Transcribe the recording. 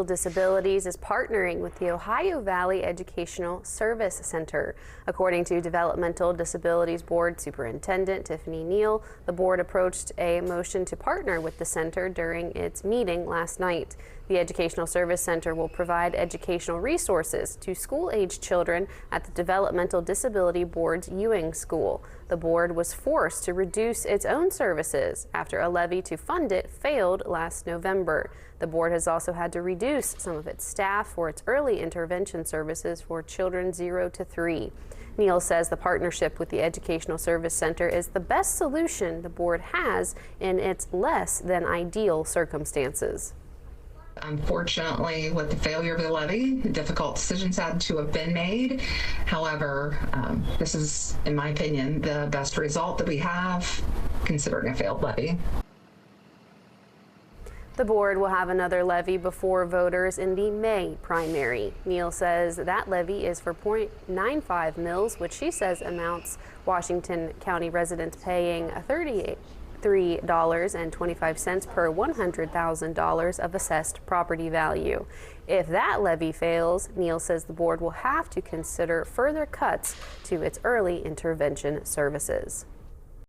Disabilities is partnering with the Ohio Valley Educational Service Center. According to Developmental Disabilities Board Superintendent Tiffany Neal, the board approached a motion to partner with the center during its meeting last night. The Educational Service Center will provide educational resources to school-aged children at the Developmental Disability Board's Ewing school. The board was forced to reduce its own services after a levy to fund it failed last November. The board has also had to reduce some of its staff for its early intervention services for children 0 to 3. Neal says the partnership with the Educational Service Center is the best solution the board has in its less than ideal circumstances. Unfortunately, with the failure of the levy, difficult decisions had to have been made. However, this is, in my opinion, the best result that we have considering a failed levy. The board will have another levy before voters in the May primary. Neal says that levy is for 0.95 mils, which she says amounts Washington County residents paying $33.25 per $100,000 of assessed property value. If that levy fails, Neal says the board will have to consider further cuts to its early intervention services.